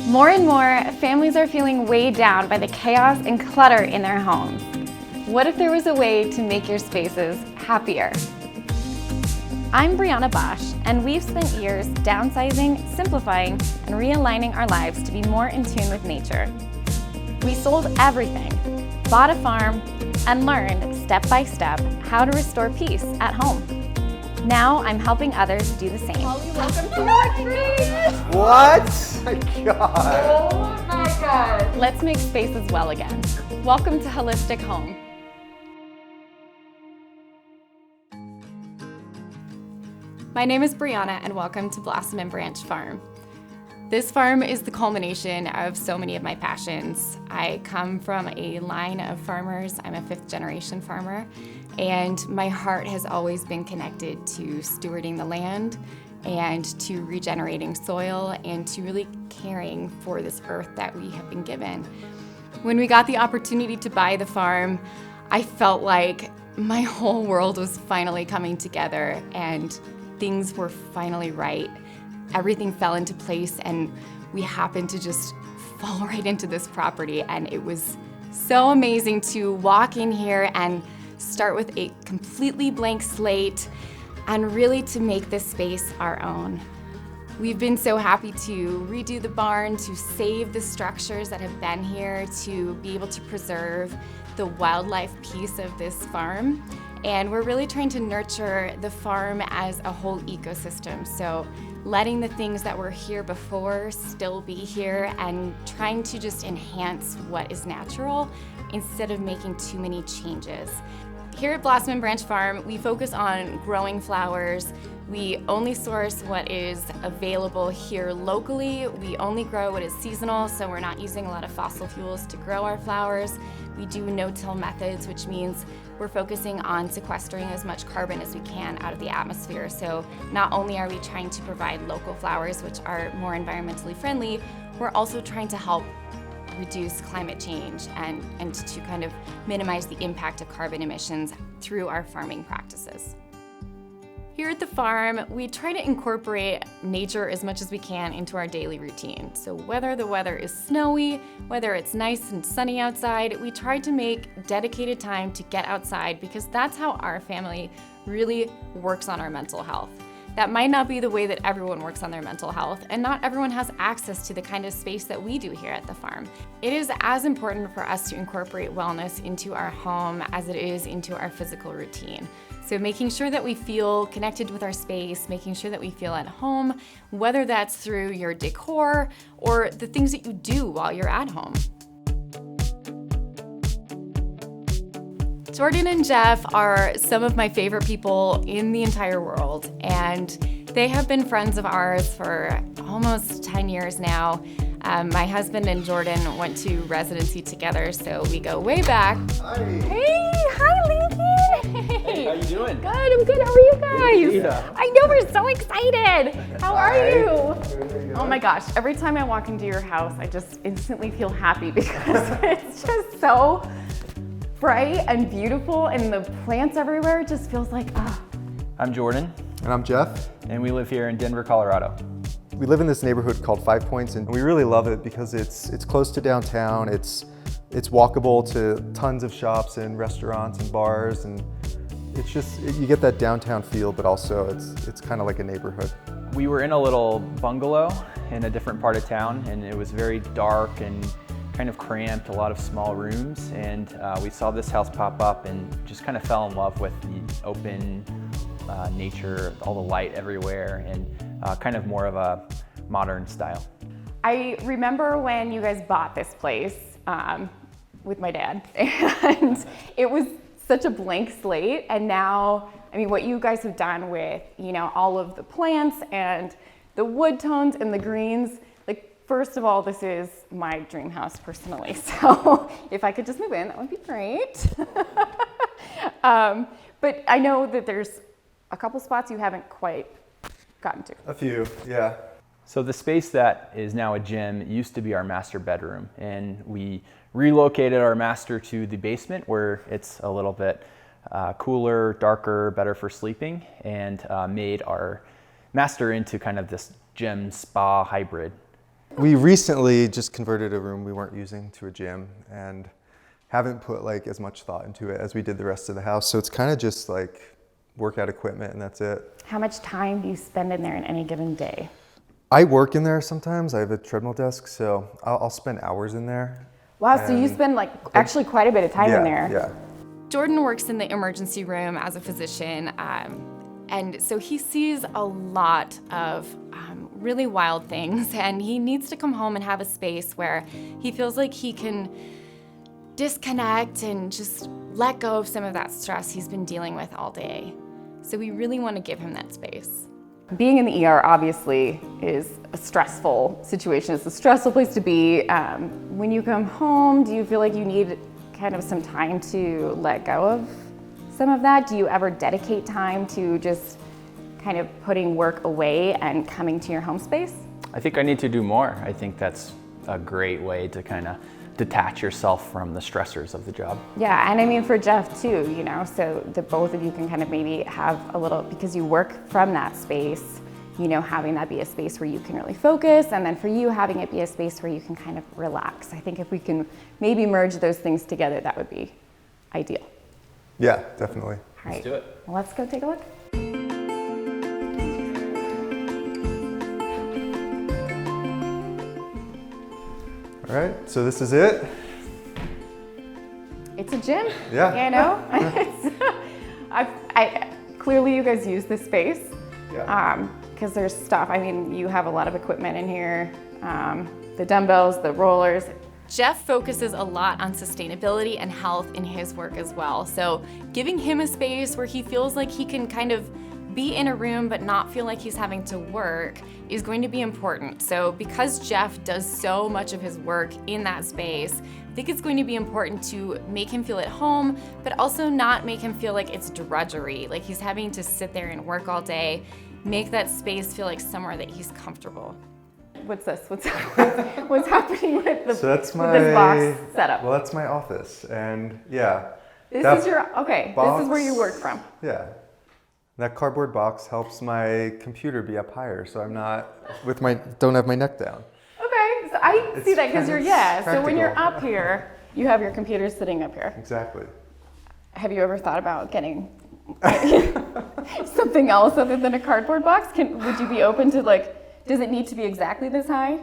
More and more, families are feeling weighed down by the chaos and clutter in their homes. What if there was a way to make your spaces happier? I'm Briana Bosch, and we've spent years downsizing, simplifying, and realigning our lives to be more in tune with nature. We sold everything, bought a farm, and learned step by step how to restore peace at home. Now I'm helping others do the same. Holly, welcome to my trees! What? My God. Oh my God. Let's make spaces well again. Welcome to Holistic Home. My name is Briana, and welcome to Blossom and Branch Farm. This farm is the culmination of so many of my passions. I come from a line of farmers. I'm a fifth generation farmer, and my heart has always been connected to stewarding the land and to regenerating soil and to really caring for this earth that we have been given. When we got the opportunity to buy the farm, I felt like my whole world was finally coming together and things were finally right. Everything fell into place, and we happened to just fall right into this property, and it was so amazing to walk in here and start with a completely blank slate and really to make this space our own. We've been so happy to redo the barn, to save the structures that have been here, to be able to preserve the wildlife piece of this farm. And we're really trying to nurture the farm as a whole ecosystem. So letting the things that were here before still be here and trying to just enhance what is natural instead of making too many changes. Here at Blossom and Branch Farm, we focus on growing flowers. We only source what is available here locally. We only grow what is seasonal, so we're not using a lot of fossil fuels to grow our flowers. We do no-till methods, which means we're focusing on sequestering as much carbon as we can out of the atmosphere. So not only are we trying to provide local flowers, which are more environmentally friendly, we're also trying to help reduce climate change and to kind of minimize the impact of carbon emissions through our farming practices. Here at the farm, we try to incorporate nature as much as we can into our daily routine. So whether the weather is snowy, whether it's nice and sunny outside, we try to make dedicated time to get outside because that's how our family really works on our mental health. That might not be the way that everyone works on their mental health, and not everyone has access to the kind of space that we do here at the farm. It is as important for us to incorporate wellness into our home as it is into our physical routine. So making sure that we feel connected with our space, making sure that we feel at home, whether that's through your decor or the things that you do while you're at home. Jordan and Jeff are some of my favorite people in the entire world, and they have been friends of ours for almost 10 years now. My husband and Jordan went to residency together, so we go way back. Hi. Hey, hi Lincoln! Hey, how you doing? Good, I'm good. How are you guys? Yeah. I know, we're so excited. How are Hi. you? Good. Oh my gosh, every time I walk into your house, I just instantly feel happy because it's just so bright and beautiful, and the plants everywhere. It just feels like, ah. I'm Jordan, And I'm Jeff. and we live here in Denver, Colorado. We live in this neighborhood called 5 Points, and we really love it because it's close to downtown. It's walkable to tons of shops and restaurants and bars, and it's just you get that downtown feel, but also it's kind of like a neighborhood. We were in a little bungalow in a different part of town, and it was very dark and kind of cramped, a lot of small rooms, and we saw this house pop up and just kind of fell in love with the open nature, all the light everywhere, and kind of more of a modern style. I remember when you guys bought this place with my dad, and it was such a blank slate, and now, I mean, what you guys have done with, you know, all of the plants and the wood tones and the greens, like, first of all, this is my dream house personally, so if I could just move in, that would be great. But I know that there's a couple spots you haven't quite gotten to. A few, yeah. So the space that is now a gym used to be our master bedroom, and we relocated our master to the basement where it's a little bit cooler, darker, better for sleeping, and made our master into kind of this gym spa hybrid. We recently just converted a room we weren't using to a gym and haven't put like as much thought into it as we did the rest of the house. So it's kind of just like workout equipment and that's it. How much time do you spend in there in any given day? I work in there sometimes. I have a treadmill desk, so I'll spend hours in there. Wow, so you spend like actually quite a bit of time in there. Yeah. Jordan works in the emergency room as a physician, and so he sees a lot of really wild things, and he needs to come home and have a space where he feels like he can disconnect and just let go of some of that stress he's been dealing with all day. So we really want to give him that space. Being in the ER obviously is a stressful situation. It's a stressful place to be. When you come home, do you feel like you need kind of some time to let go of some of that? Do you ever dedicate time to just kind of putting work away and coming to your home space? I think I need to do more. I think that's a great way to kind of detach yourself from the stressors of the job. Yeah, and I mean for Jeff too, you know, so the both of you can kind of maybe have a little, because you work from that space, you know, having that be a space where you can really focus, and then for you having it be a space where you can kind of relax. I think if we can maybe merge those things together, that would be ideal. Yeah, definitely. All right, Let's do it. Well, let's go take a look. All right, so this is it. It's a gym. Yeah. You know, I clearly you guys use this space. Yeah. Because there's stuff. I mean, you have a lot of equipment in here. The dumbbells, the rollers. Jeff focuses a lot on sustainability and health in his work as well. So giving him a space where he feels like he can kind of be in a room but not feel like he's having to work is going to be important. So because Jeff does so much of his work in that space, I think it's going to be important to make him feel at home, but also not make him feel like it's drudgery, like he's having to sit there and work all day. Make that space feel like somewhere that he's comfortable. What's this? What's happening with the So that's my with this box setup? Well, that's my office, and yeah. This that is your okay. box- This is where you work from. Yeah. That cardboard box helps my computer be up higher, so I'm not don't have my neck down. Okay, so I see that because you're So when you're practical. up here, you have your computer sitting up here. Exactly. Have you ever thought about getting something else other than a cardboard box? Would you be open to does it need to be exactly this high?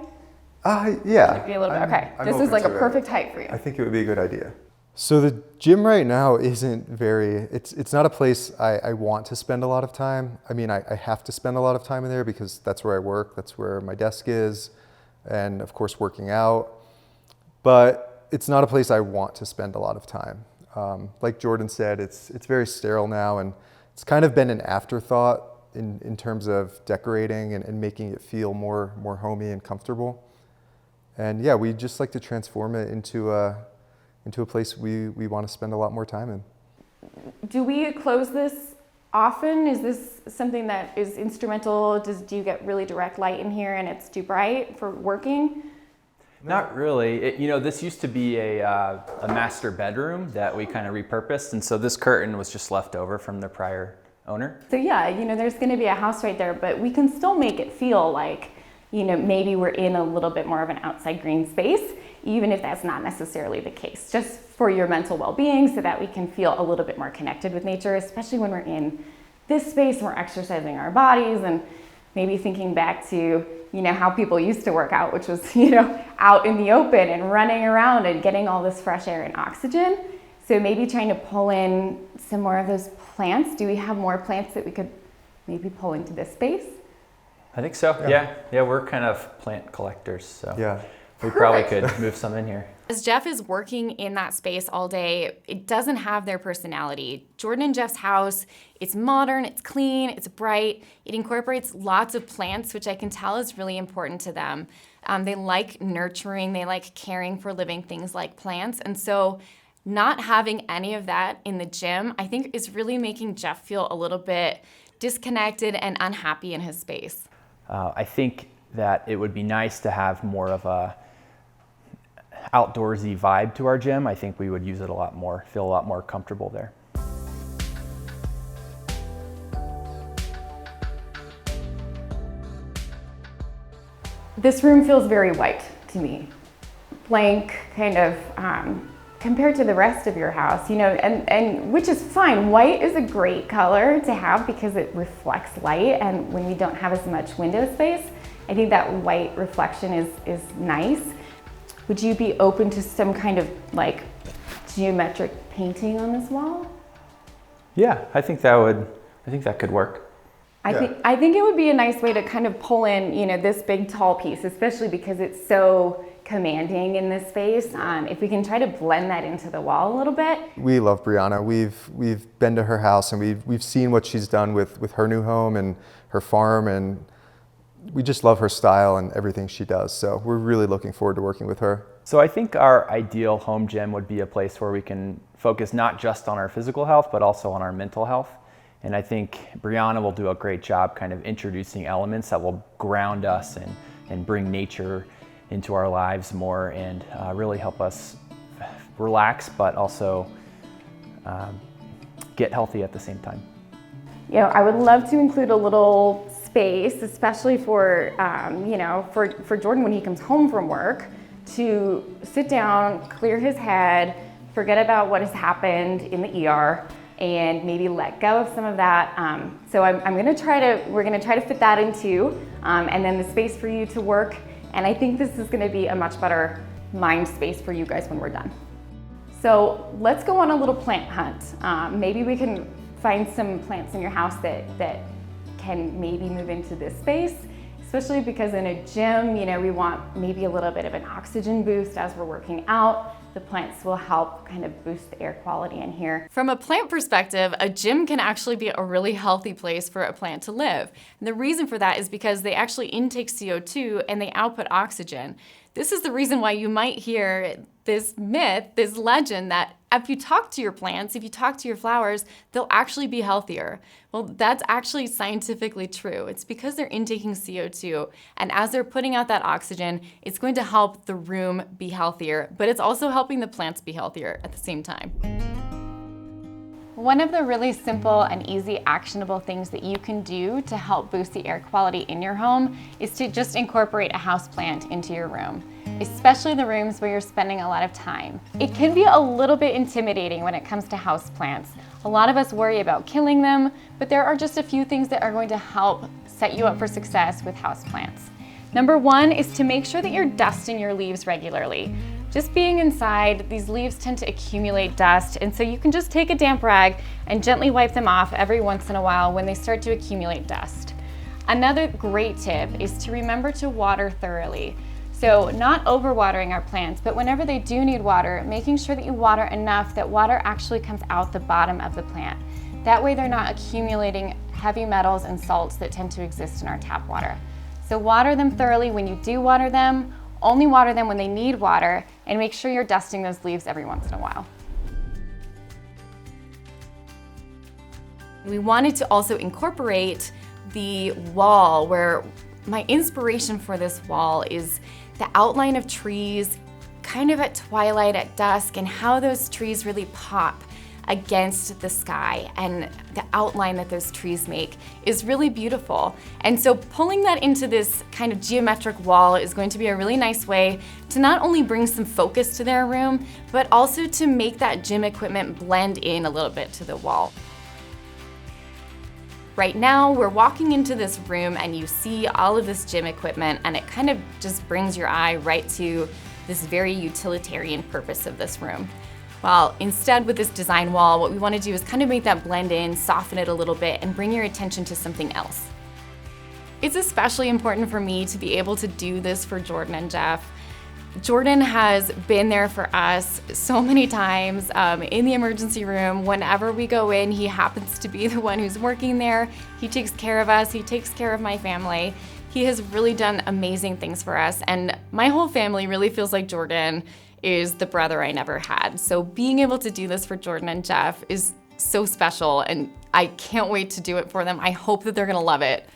Yeah. Be a little bit. Okay, I'm this is open like a to it. perfect height for you. I think it would be a good idea. So the gym right now isn't very, it's not a place I want to spend a lot of time. I mean, I have to spend a lot of time in there because that's where I work, that's where my desk is, and of course working out. But it's not a place I want to spend a lot of time. Like Jordan said, it's very sterile now, and it's kind of been an afterthought in terms of decorating and making it feel more homey and comfortable. And yeah, we just like to transform it into a place we want to spend a lot more time in. Do we close this often? Is this something that is instrumental? Do you get really direct light in here and it's too bright for working? Not really. This used to be a master bedroom that we kind of repurposed, and so this curtain was just left over from the prior owner. So yeah, there's going to be a house right there, but we can still make it feel like, maybe we're in a little bit more of an outside green space, even if that's not necessarily the case, just for your mental well-being so that we can feel a little bit more connected with nature, especially when we're in this space and we're exercising our bodies and maybe thinking back to, how people used to work out, which was, out in the open and running around and getting all this fresh air and oxygen. So maybe trying to pull in some more of those plants. Do we have more plants that we could maybe pull into this space? I think so. Yeah, we're kind of plant collectors, so Yeah. we probably could move some in here. As Jeff is working in that space all day, it doesn't have their personality. Jordan and Jeff's house, it's modern, it's clean, it's bright. It incorporates lots of plants, which I can tell is really important to them. They like nurturing, they like caring for living things like plants. And so not having any of that in the gym, I think is really making Jeff feel a little bit disconnected and unhappy in his space. I think that it would be nice to have more of a outdoorsy vibe to our gym. I think we would use it a lot more, feel a lot more comfortable there. This room feels very white to me. Blank, kind of, compared to the rest of your house, you know, and which is fine. White is a great color to have because it reflects light, and when we don't have as much window space, I think that white reflection is nice. Would you be open to some kind of like geometric painting on this wall? Yeah, I think that could work. I think it would be a nice way to kind of pull in, you know, this big tall piece, especially because it's so commanding in this space. If we can try to blend that into the wall a little bit. We love Briana. We've been to her house and we've seen what she's done with her new home and her farm, and we just love her style and everything she does. So we're really looking forward to working with her. So I think our ideal home gym would be a place where we can focus not just on our physical health, but also on our mental health. And I think Briana will do a great job kind of introducing elements that will ground us and bring nature into our lives more, and really help us relax, but also get healthy at the same time. You know, I would love to include a little space, especially for, you know, for Jordan when he comes home from work, to sit down, clear his head, forget about what has happened in the ER, and maybe let go of some of that. So we're gonna try to fit that in too, and then the space for you to work. And I think this is gonna be a much better mind space for you guys when we're done. So let's go on a little plant hunt. Maybe we can find some plants in your house that can maybe move into this space, especially because in a gym, you know, we want maybe a little bit of an oxygen boost as we're working out. The plants will help kind of boost the air quality in here. From a plant perspective, a gym can actually be a really healthy place for a plant to live. And the reason for that is because they actually intake CO2 and they output oxygen. This is the reason why you might hear this myth, this legend that if you talk to your plants, if you talk to your flowers, they'll actually be healthier. Well, that's actually scientifically true. It's because they're intaking CO2, and as they're putting out that oxygen, it's going to help the room be healthier, but it's also helping the plants be healthier at the same time. One of the really simple and easy actionable things that you can do to help boost the air quality in your home is to just incorporate a houseplant into your room, especially the rooms where you're spending a lot of time. It can be a little bit intimidating when it comes to houseplants. A lot of us worry about killing them, but there are just a few things that are going to help set you up for success with houseplants. Number one is to make sure that you're dusting your leaves regularly. Just being inside, these leaves tend to accumulate dust, and so you can just take a damp rag and gently wipe them off every once in a while when they start to accumulate dust. Another great tip is to remember to water thoroughly. So not overwatering our plants, but whenever they do need water, making sure that you water enough that water actually comes out the bottom of the plant. That way they're not accumulating heavy metals and salts that tend to exist in our tap water. So water them thoroughly when you do water them, only water them when they need water, and make sure you're dusting those leaves every once in a while. We wanted to also incorporate the wall, where my inspiration for this wall is the outline of trees kind of at twilight, at dusk, and how those trees really pop against the sky, and the outline that those trees make is really beautiful. And so pulling that into this kind of geometric wall is going to be a really nice way to not only bring some focus to their room, but also to make that gym equipment blend in a little bit to the wall. Right now, we're walking into this room and you see all of this gym equipment, and it kind of just brings your eye right to this very utilitarian purpose of this room. Well, instead with this design wall, what we want to do is kind of make that blend in, soften it a little bit, and bring your attention to something else. It's especially important for me to be able to do this for Jordan and Jeff. Jordan has been there for us so many times in the emergency room. Whenever we go in, he happens to be the one who's working there. He takes care of us, he takes care of my family. He has really done amazing things for us, and my whole family really feels like Jordan is the brother I never had. So being able to do this for Jordan and Jeff is so special, and I can't wait to do it for them. I hope that they're gonna love it.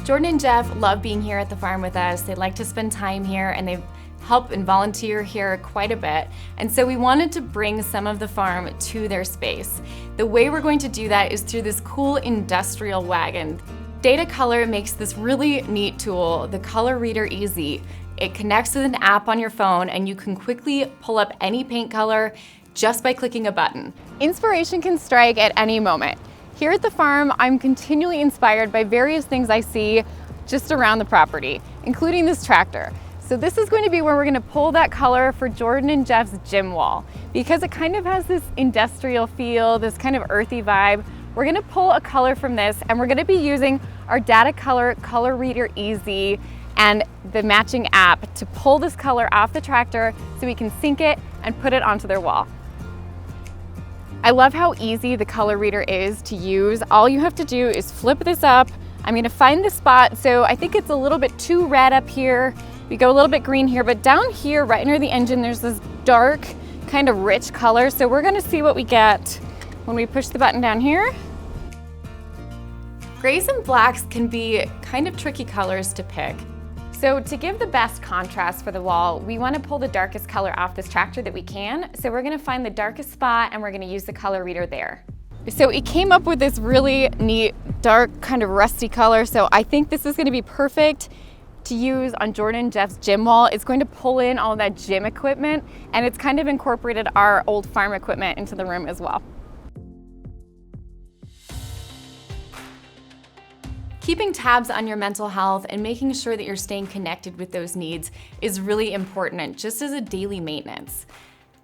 Jordan and Jeff love being here at the farm with us. They like to spend time here, and they help and volunteer here quite a bit. And so we wanted to bring some of the farm to their space. The way we're going to do that is through this cool industrial wagon. Data Color makes this really neat tool, the Color Reader, easy. It connects with an app on your phone and you can quickly pull up any paint color just by clicking a button. Inspiration can strike at any moment. Here at the farm, I'm continually inspired by various things I see just around the property, including this tractor. So this is going to be where we're going to pull that color for Jordan and Jeff's gym wall. Because it kind of has this industrial feel, this kind of earthy vibe, we're going to pull a color from this and we're going to be using our Data Color Color Reader Easy and the matching app to pull this color off the tractor so we can sync it and put it onto their wall. I love how easy the color reader is to use. All you have to do is flip this up. I'm going to find the spot, so I think it's a little bit too red up here. We go a little bit green here, but down here right near the engine there's this dark kind of rich color, so we're going to see what we get when we push the button down here. Grays and blacks can be kind of tricky colors to pick. So to give the best contrast for the wall, we want to pull the darkest color off this tractor that we can. So we're going to find the darkest spot and we're going to use the color reader there. So it came up with this really neat, dark, kind of rusty color. So I think this is going to be perfect to use on Jordan and Jeff's gym wall. It's going to pull in all that gym equipment and it's kind of incorporated our old farm equipment into the room as well. Keeping tabs on your mental health and making sure that you're staying connected with those needs is really important, just as a daily maintenance.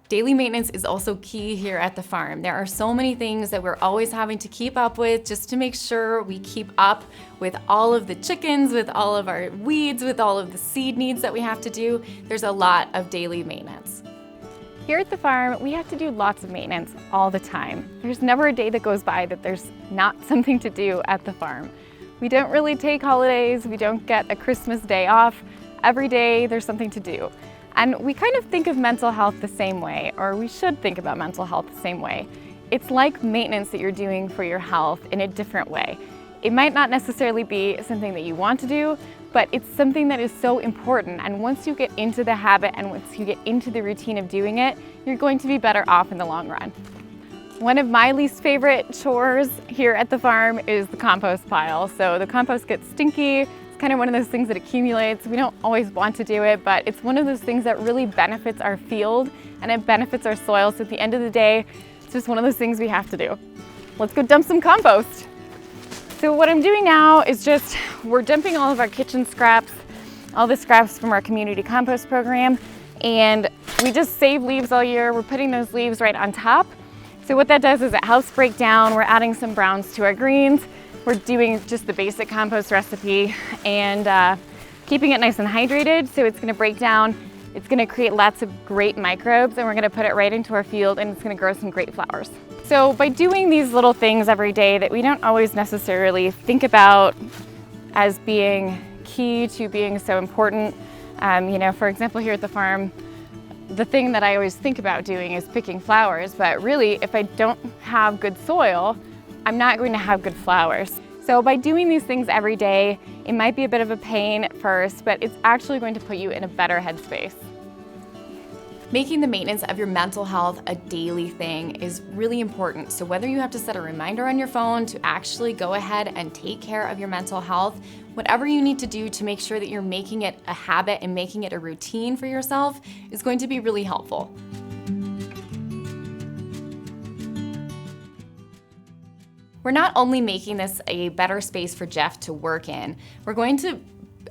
Daily maintenance is also key here at the farm. There are so many things that we're always having to keep up with just to make sure we keep up with all of the chickens, with all of our weeds, with all of the seed needs that we have to do. There's a lot of daily maintenance. Here at the farm, we have to do lots of maintenance all the time. There's never a day that goes by that there's not something to do at the farm. We don't really take holidays, we don't get a Christmas day off. Every day there's something to do. And we kind of think of mental health the same way, or we should think about mental health the same way. It's like maintenance that you're doing for your health in a different way. It might not necessarily be something that you want to do, but it's something that is so important. And once you get into the habit and once you get into the routine of doing it, you're going to be better off in the long run. One of my least favorite chores here at the farm is the compost pile. So the compost gets stinky. It's kind of one of those things that accumulates. We don't always want to do it, but it's one of those things that really benefits our field and it benefits our soil. So at the end of the day, it's just one of those things we have to do. Let's go dump some compost. So what I'm doing now is we're dumping all of our kitchen scraps, all the scraps from our community compost program, and we just save leaves all year. We're putting those leaves right on top. So what that does is it helps break down. We're adding some browns to our greens. We're doing just the basic compost recipe and keeping it nice and hydrated. So it's gonna break down. It's gonna create lots of great microbes and we're gonna put it right into our field and it's gonna grow some great flowers. So by doing these little things every day that we don't always necessarily think about as being key to being so important, for example, here at the farm, the thing that I always think about doing is picking flowers, but really if I don't have good soil, I'm not going to have good flowers. So by doing these things every day, it might be a bit of a pain at first, but it's actually going to put you in a better headspace. Making the maintenance of your mental health a daily thing is really important. So whether you have to set a reminder on your phone to actually go ahead and take care of your mental health, whatever you need to do to make sure that you're making it a habit and making it a routine for yourself is going to be really helpful. We're not only making this a better space for Jeff to work in, we're going to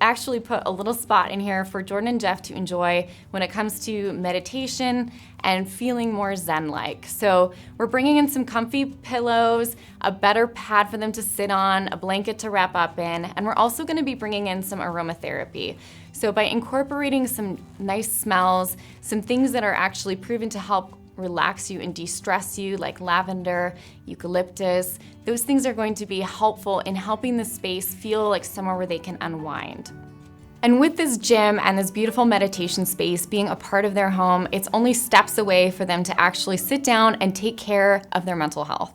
actually put a little spot in here for Jordan and Jeff to enjoy when it comes to meditation and feeling more zen-like. So we're bringing in some comfy pillows, a better pad for them to sit on, a blanket to wrap up in, and we're also going to be bringing in some aromatherapy. So by incorporating some nice smells, some things that are actually proven to help relax you and de-stress you, like lavender, eucalyptus, those things are going to be helpful in helping the space feel like somewhere where they can unwind. And with this gym and this beautiful meditation space being a part of their home, it's only steps away for them to actually sit down and take care of their mental health.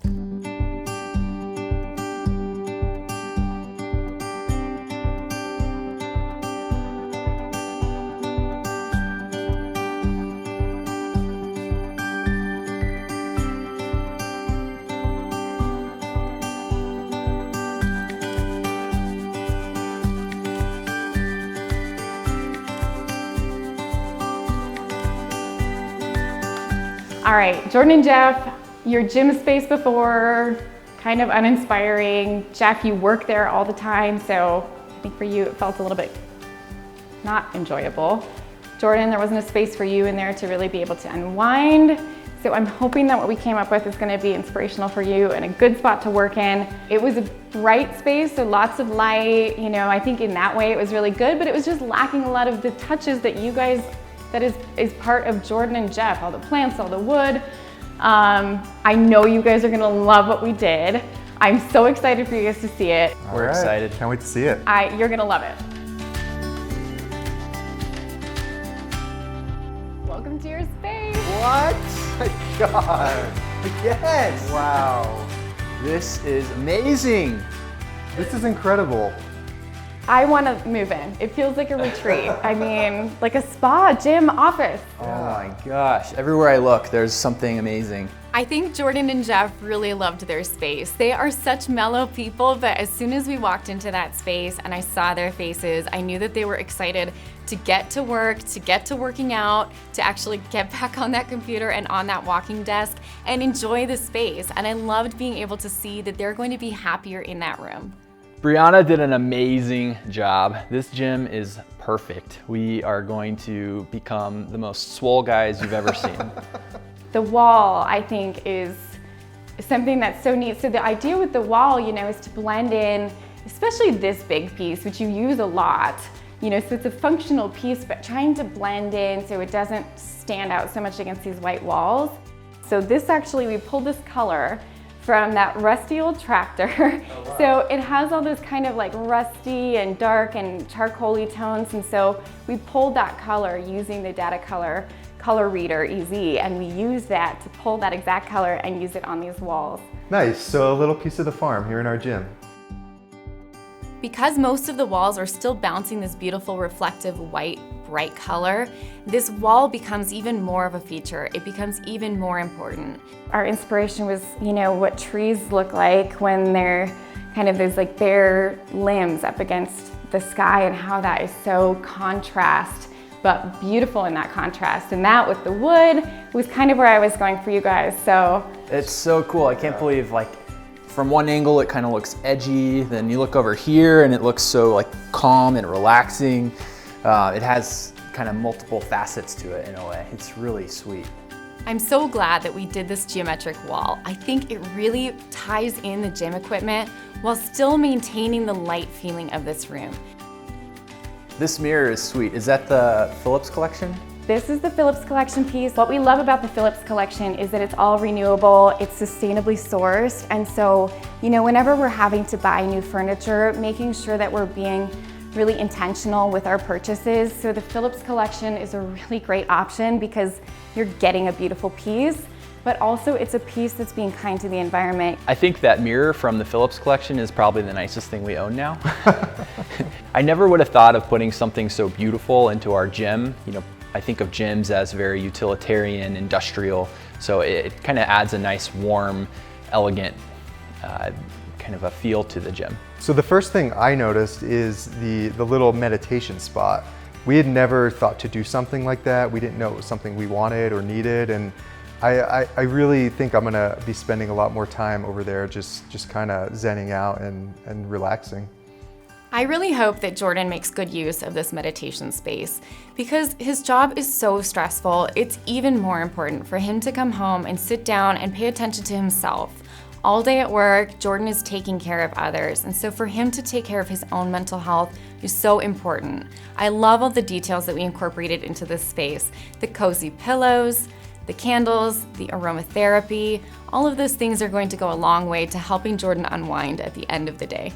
All right, Jordan and Jeff, your gym space before, kind of uninspiring. Jeff, you work there all the time, so I think for you it felt a little bit not enjoyable. Jordan, there wasn't a space for you in there to really be able to unwind. So I'm hoping that what we came up with is gonna be inspirational for you and a good spot to work in. It was a bright space, so lots of light. You know, I think in that way it was really good, but it was just lacking a lot of the touches that you guys, that is part of Jordan and Jeff, all the plants, all the wood. I know you guys are gonna love what we did. I'm so excited for you guys to see it. We're excited. Can't wait to see it. You're gonna love it. Welcome to your space. What? God. Yes. Wow. This is amazing. This is incredible. I want to move in. It feels like a retreat. I mean, like a spa, gym, office. Oh my gosh. Everywhere I look, there's something amazing. I think Jordan and Jeff really loved their space. They are such mellow people, but as soon as we walked into that space and I saw their faces, I knew that they were excited to get to work, to get to working out, to actually get back on that computer and on that walking desk and enjoy the space. And I loved being able to see that they're going to be happier in that room. Briana did an amazing job. This gym is perfect. We are going to become the most swole guys you've ever seen. The wall, I think, is something that's so neat. So the idea with the wall, you know, is to blend in, especially this big piece, which you use a lot. You know, so it's a functional piece, but trying to blend in so it doesn't stand out so much against these white walls. So this actually, we pulled this color from that rusty old tractor. Oh, wow. So it has all those kind of like rusty and dark and charcoaly tones. And so we pulled that color using the Data Color Reader EZ, and we used that to pull that exact color and use it on these walls. Nice, so a little piece of the farm here in our gym. Because most of the walls are still bouncing this beautiful reflective white bright color, this wall becomes even more of a feature. It becomes even more important. Our inspiration was, you know, what trees look like when they're kind of those like bare limbs up against the sky, and how that is so contrast, but beautiful in that contrast. And that with the wood was kind of where I was going for you guys, so. It's so cool. I can't believe, like, from one angle it kind of looks edgy, then you look over here and it looks so like calm and relaxing. It has kind of multiple facets to it in a way. It's really sweet. I'm so glad that we did this geometric wall. I think it really ties in the gym equipment while still maintaining the light feeling of this room. This mirror is sweet. Is that the Phillips collection? This is the Phillips collection piece. What we love about the Phillips collection is that it's all renewable, it's sustainably sourced, and so, you know, whenever we're having to buy new furniture, making sure that we're being really intentional with our purchases. So the Phillips collection is a really great option because you're getting a beautiful piece, but also it's a piece that's being kind to the environment. I think that mirror from the Phillips collection is probably the nicest thing we own now. I never would have thought of putting something so beautiful into our gym. You know, I think of gyms as very utilitarian, industrial, so it kind of adds a nice, warm, elegant kind of a feel to the gym. So the first thing I noticed is the little meditation spot. We had never thought to do something like that. We didn't know it was something we wanted or needed, and I really think I'm gonna be spending a lot more time over there just kind of zenning out and relaxing. I really hope that Jordan makes good use of this meditation space because his job is so stressful. It's even more important for him to come home and sit down and pay attention to himself. All day at work, Jordan is taking care of others, and so for him to take care of his own mental health is so important. I love all the details that we incorporated into this space. The cozy pillows, the candles, the aromatherapy, all of those things are going to go a long way to helping Jordan unwind at the end of the day.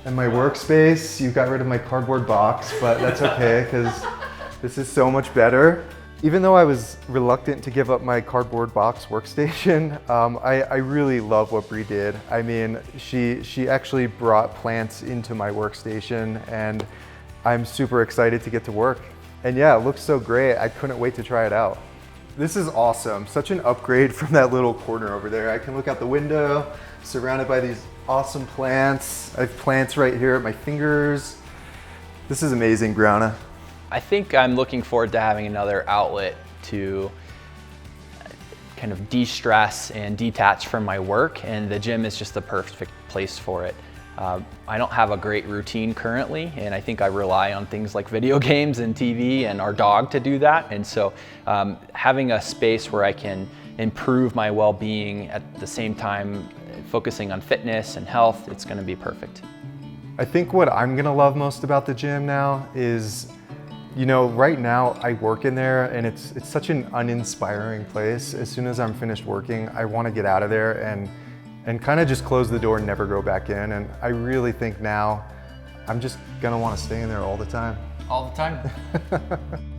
And my workspace, you got rid of my cardboard box, but that's okay because this is so much better. Even though I was reluctant to give up my cardboard box workstation, I really love what Bri did. I mean, she actually brought plants into my workstation, and I'm super excited to get to work. And yeah, it looks so great. I couldn't wait to try it out. This is awesome. Such an upgrade from that little corner over there. I can look out the window, surrounded by these awesome plants. I have plants right here at my fingers. This is amazing, Briana. I think I'm looking forward to having another outlet to kind of de-stress and detach from my work, and the gym is just the perfect place for it. I don't have a great routine currently, and I think I rely on things like video games and TV and our dog to do that. And so having a space where I can improve my well-being at the same time focusing on fitness and health, it's going to be perfect. I think what I'm going to love most about the gym now is, you know, right now I work in there and it's such an uninspiring place. As soon as I'm finished working, I want to get out of there and kind of just close the door and never go back in. And I really think now I'm just going to want to stay in there all the time. All the time.